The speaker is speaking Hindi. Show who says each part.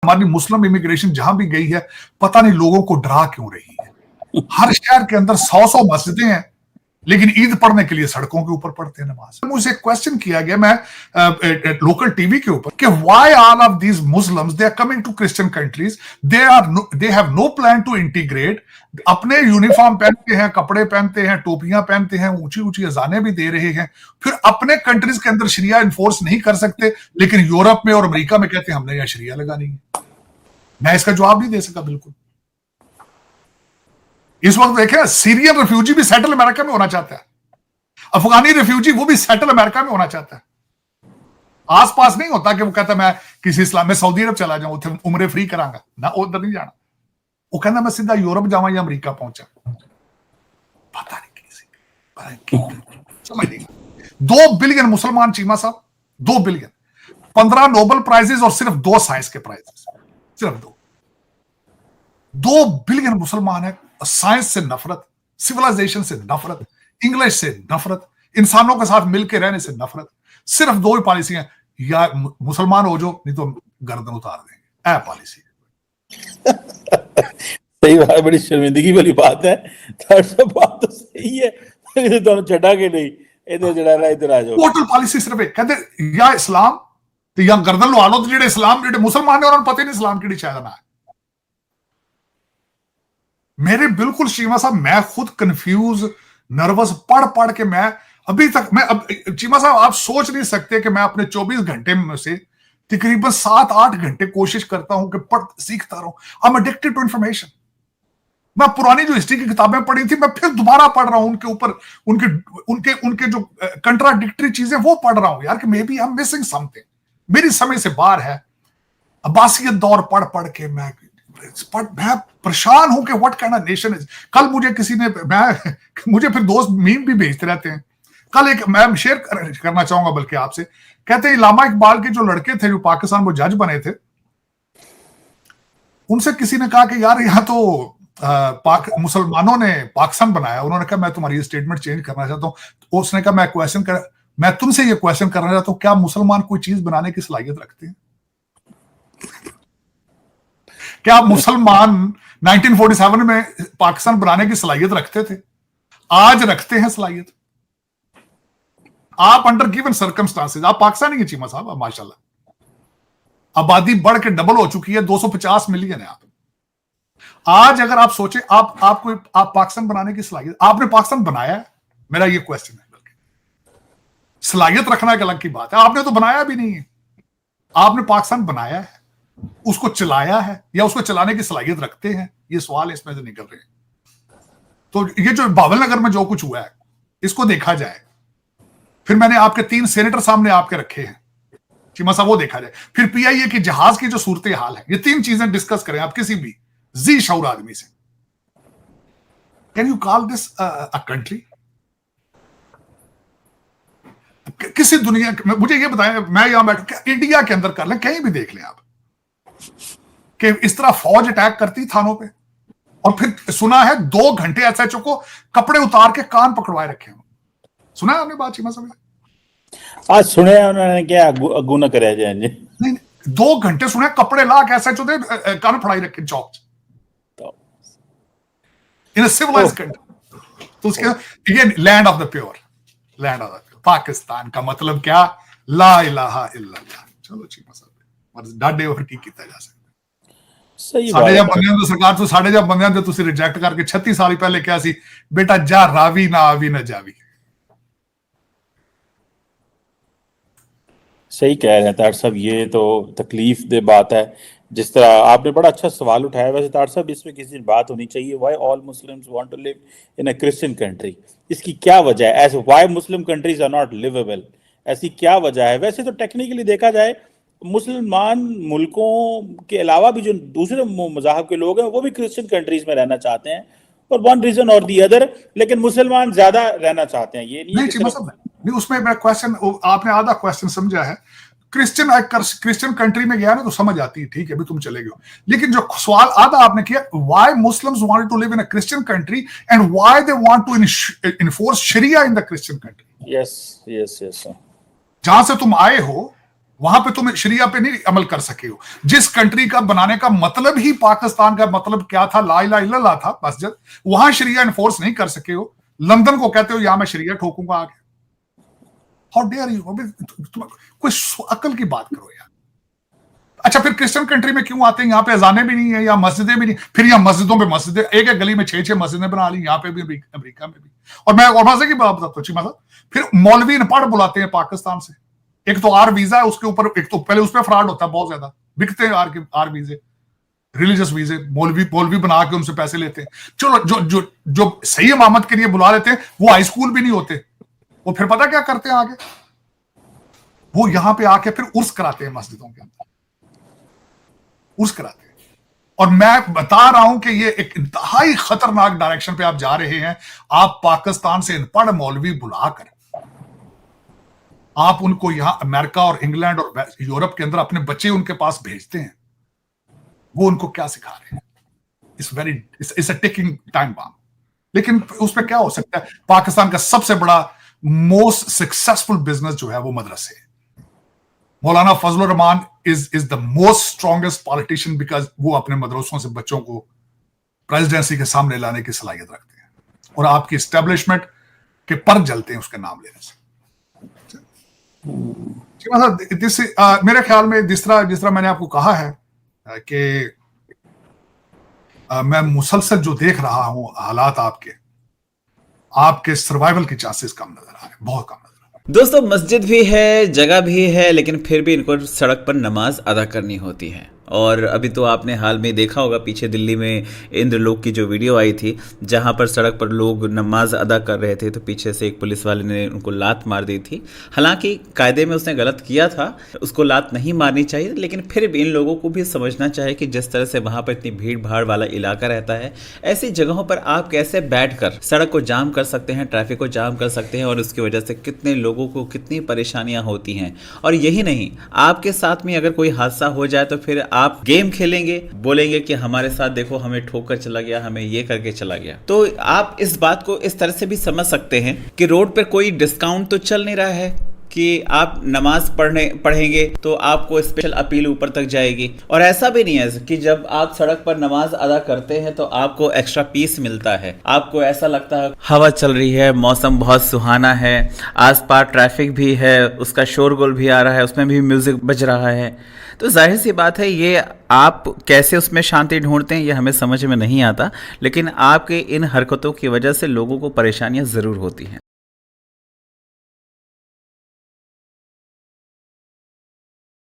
Speaker 1: हमारी मुस्लिम इमिग्रेशन जहां भी गई है, पता नहीं लोगों को डरा क्यों रही है। हर शहर के अंदर 100 मस्जिदें हैं, लेकिन ईद पढ़ने के लिए सड़कों के ऊपर पढ़ते हैं नमाज। मुझे क्वेश्चन किया गया मैं लोकल टीवी के ऊपर कि why all of these Muslims they are coming to Christian countries, they have no plan to integrate. अपने यूनिफॉर्म पहनते हैं, कपड़े पहनते हैं, टोपियां पहनते हैं, ऊंची ऊंची अजानें भी दे रहे हैं, फिर अपने कंट्रीज के अंदर शरिया इन्फोर्स नहीं कर सकते, लेकिन यूरोप में और अमेरिका में कहते हैं हमने यहां शरिया लगानी है। मैं इसका जवाब नहीं दे सका बिल्कुल। इस वक्त देखें, सीरियन रिफ्यूजी भी सेटल अमेरिका में होना चाहता है, अफगानी रिफ्यूजी वो भी सेटल अमेरिका में होना चाहता है। आसपास नहीं होता कि वो कहता मैं किसी इस्लाम में सऊदी अरब चला जाऊं, उथे उम्रे फ्री करांगा ना, उधर नहीं जाना। वो कहता मैं सीधा यूरोप जावा या अमेरिका पहुंचा। पता नहीं किसी समझ नहीं। 2 बिलियन मुसलमान चीमा साहब, 2 बिलियन, 15 नोबेल प्राइजेस और सिर्फ 2 साइंस के प्राइजेस, सिर्फ 2 बिलियन मुसलमान है। साइंस से नफरत, सिविलाइजेशन से नफरत, इंग्लिश से नफरत, इंसानों के साथ मिलकर रहने से नफरत। सिर्फ 2 ही पॉलिसी है, या मुसलमान हो जो, नहीं तो गर्दन उतार देंगे। ऐ पॉलिसी
Speaker 2: सही बात, बड़ी शर्मिंदगी वाली बात है। सब बात तो सही है, दोनों चढ़ा के नहीं, इधर चढ़ा रहा इधर आ जाओ।
Speaker 1: टोटल पॉलिसी सिर्फ एक, कहते या इस्लाम तो या गर्दन लो लो, तो जेडे इस्लाम जेडे मुसलमान है उन्होंने पता नहीं इस्लाम की चाहना है। मेरे बिल्कुल चीमा साहब, मैं खुद कंफ्यूज, नर्वस पढ़ पढ़ के मैं अभी तक, मैं चीमा साहब आप सोच नहीं सकते कि मैं अपने 24 घंटे में से तकरीबन 7-8 घंटे कोशिश करता हूं कि पढ़ सीखता रहूं। I am addicted to information. मैं पुरानी जो हिस्ट्री की किताबें पढ़ी थी मैं फिर दोबारा पढ़ रहा हूं, उनके ऊपर उनके जो कंट्राडिक्टरी चीजें वो पढ़ रहा हूं यार, कि maybe I am missing something, मेरी समझ से बाहर है। अब्बासियत दौर पढ़ पढ़ के मैं परेशान हूं कि what kind of nation is. कल मुझे किसी ने, मुझे फिर दोस्त मीम भी भेजते रहते हैं। कल एक मैं शेयर करना चाहूंगा बल्कि आपसे, कहते हैं इलामा इकबाल के जो लड़के थे जो पाकिस्तान में जज बने थे, उनसे किसी ने कहा कि यार यहाँ तो मुसलमानों ने पाकिस्तान बनाया। उन्होंने कहा मैं तुम्हारी स्टेटमेंट चेंज करना चाहता हूं। तो उसने कहा मैं तुमसे ये क्वेश्चन करना चाहता हूं, क्या मुसलमान कोई चीज बनाने की सलाहियत रखते हैं? क्या मुसलमान 1947 में पाकिस्तान बनाने की सलाहियत रखते थे? आज रखते हैं सलाहियत। आप अंडर गिवन सर्कमस्टांसेस, आप पाकिस्तानी के चीमा साहब, माशाल्लाह आबादी बढ़ के डबल हो चुकी है, 250 मिलियन है। आप आज अगर आप सोचे आप पाकिस्तान बनाने की सलाहियत, आपने पाकिस्तान बनाया है? मेरा ये क्वेश्चन है। बल्कि सलाहियत रखना एक अलग की बात है, आपने तो बनाया भी नहीं है। आपने पाकिस्तान बनाया है, उसको चलाया है, या उसको चलाने की सलाहियत रखते हैं? ये सवाल इसमें से निकल रहे हैं। तो ये जो बावल नगर में जो कुछ हुआ है इसको देखा जाए, फिर मैंने आपके 3 सेनेटर सामने आपके रखे हैं चीमा साहब, वो देखा जाए। फिर पीआईए की जहाज की जो सूरत हाल है, ये 3 चीजें डिस्कस करें आप किसी भी जी शऊर आदमी से। Can you call this a country? किसी दुनिया में मुझे ये बताएं, मैं यहां बैठू, इंडिया के अंदर कर लें, कहीं भी देख लें आप कि इस तरह फौज अटैक करती थानों पे, और फिर सुना है 2 घंटे एसएचओ को कपड़े उतार के कान पकड़वाए रखे हैं। सुना है आपने बात चीमा साहब? आज
Speaker 2: सुने उन्होंने क्या अगू न करे जाए?
Speaker 1: नहीं, 2 घंटे सुने कपड़े ला के एसएचओ दे कान फड़ाई रखे चौक इन अ सिविलाइज्ड कंट्री। तो उसके ये land of the pure, land of the pure Pakistan का मतलब क्या? ला इलाहा इल्लल्लाह। चलो चीमा साहब डाडे और की किया जा सकता साढ़े जब बंदियां तो सरकार तो साढ़े जब बंदियां तो तुसी रिजेक्ट करके 36 साल पहले क्या सी बेटा जा रावी ना आवी ना जावी।
Speaker 2: सही कह रहे हैं तार साहब, ये तो तकलीफ दे बात है। जिस तरह आपने बड़ा अच्छा सवाल उठाया, वैसे तार साहब इसमें किसी दिन बात होनी चाहिए, why all Muslims want to live in a Christian country. इसकी क्या वजह है? ऐसे why Muslim countries are not livable, ऐसी क्या वजह है? वैसे तो टेक्निकली देखा जाए मुसलमान मुल्कों के अलावा भी जो दूसरे मज़ाहब के लोग हैं वो भी क्रिश्चियन कंट्रीज में रहना चाहते हैं फॉर वन रीजन और दी अदर, लेकिन मुसलमान ज्यादा रहना चाहते हैं। ये
Speaker 1: नहीं उसमें मेरा क्वेश्चन, आपने आधा क्वेश्चन समझा है। क्रिश्चियन कंट्री में गया ना तो समझ आती है, ठीक है अभी तुम चले गए, लेकिन जो सवाल आधा आपने किया, why Muslims want to live in a Christian country and why they want to enforce शरिया in the Christian country.
Speaker 2: Yes yes yes,
Speaker 1: जहां से तुम आए हो वहां पे तुम शरिया पे नहीं अमल कर सके हो। जिस कंट्री का बनाने का मतलब ही पाकिस्तान का मतलब क्या था, ला इलाहा इल्लल्लाह था मस्जिद, वहां शरिया इन्फोर्स नहीं कर सके हो। लंदन को कहते हो यहां मैं शरिया ठोकूंगा आगे। हाउ डेयर यू, कोई अकल की बात करो यार। अच्छा, फिर क्रिश्चियन कंट्री में क्यों आते हैं? यहाँ पे अजाने भी नहीं है या मस्जिदें भी नहीं, फिर यहाँ मस्जिदों पे मस्जिदें, एक एक गली में 6-6 मस्जिदें बना ली, यहाँ पे भी, अमेरिका में भी। और मैं और मजे की बात बताता हूँ चीमा साहब, फिर मौलवी अनपढ़ बुलाते हैं पाकिस्तान से। एक तो आर वीजा है उसके ऊपर, एक तो पहले उस पर फ्रॉड होता है बहुत ज्यादा, बिकते हैं आर वीजे, रिलीजियस वीजे, मौलवी बना के उनसे पैसे लेते हैं। चलो जो जो जो सही इमामत के लिए बुला लेते हैं वो हाई स्कूल भी नहीं होते, वो फिर पता क्या करते हैं आगे, वो यहां पे आके फिर उर्स कराते हैं मस्जिदों के अंदर, उर्स कराते हैं। और मैं बता रहा हूं कि ये एक इंतहाई खतरनाक डायरेक्शन पे आप जा रहे हैं। आप पाकिस्तान से अनपढ़ मौलवी बुलाकर आप उनको यहां अमेरिका और इंग्लैंड और यूरोप के अंदर अपने बच्चे उनके पास भेजते हैं, वो उनको क्या सिखा रहे हैं? It's a ticking time bomb. लेकिन उस पर क्या हो सकता है? पाकिस्तान का सबसे बड़ा मोस्ट सक्सेसफुल बिजनेस जो है वो मदरसे है। मौलाना Fazlur Rahman is the most strongest politician because वो अपने मदरसों से बच्चों को प्रेसिडेंसी के सामने लाने की सलाहियत रखते हैं, और आपकी एस्टेब्लिशमेंट के पर जलते हैं उसके नाम लेने से। मेरे ख्याल में जिस तरह मैंने आपको कहा है कि मैं मुसलसल जो देख रहा हूं हालात आपके सर्वाइवल के चांसेस कम नजर आ रहे हैं, बहुत कम नजर आ रहे हैं।
Speaker 3: दोस्तों, मस्जिद भी है, जगह भी है, लेकिन फिर भी इनको सड़क पर नमाज अदा करनी होती है। और अभी तो आपने हाल में देखा होगा, पीछे दिल्ली में इंद्रलोक की जो वीडियो आई थी, जहां पर सड़क पर लोग नमाज अदा कर रहे थे तो पीछे से एक पुलिस वाले ने उनको लात मार दी थी। हालांकि कायदे में उसने गलत किया था, उसको लात नहीं मारनी चाहिए, लेकिन फिर भी इन लोगों को भी समझना चाहिए कि जिस तरह से वहाँ पर इतनी भीड़ भाड़ वाला इलाका रहता है, ऐसी जगहों पर आप कैसे बैठकर सड़क को जाम कर सकते हैं, ट्रैफिक को जाम कर सकते हैं, और उसकी वजह से कितने लोगों को कितनी परेशानियां होती हैं। और यही नहीं, आपके साथ में अगर कोई हादसा हो जाए तो फिर आप गेम खेलेंगे, बोलेंगे कि हमारे साथ देखो हमें ठोक कर चला गया, हमें ये करके चला गया। तो आप इस बात को इस तरह से भी समझ सकते हैं कि रोड पर कोई डिस्काउंट तो चल नहीं रहा है कि आप नमाज पढ़ेंगे तो आपको स्पेशल अपील ऊपर तक जाएगी। और ऐसा भी नहीं है कि जब आप सड़क पर नमाज अदा करते हैं तो आपको एक्स्ट्रा पीस मिलता है, आपको ऐसा लगता है हवा चल रही है, मौसम बहुत सुहाना है, आसपास ट्रैफिक भी है, उसका शोरगुल भी आ रहा है, उसमें भी म्यूजिक बज रहा है। तो जाहिर सी बात है, ये आप कैसे उसमें शांति ढूंढते हैं ये हमें समझ में नहीं आता, लेकिन आपके इन हरकतों की वजह से लोगों को परेशानियां ज़रूर होती हैं।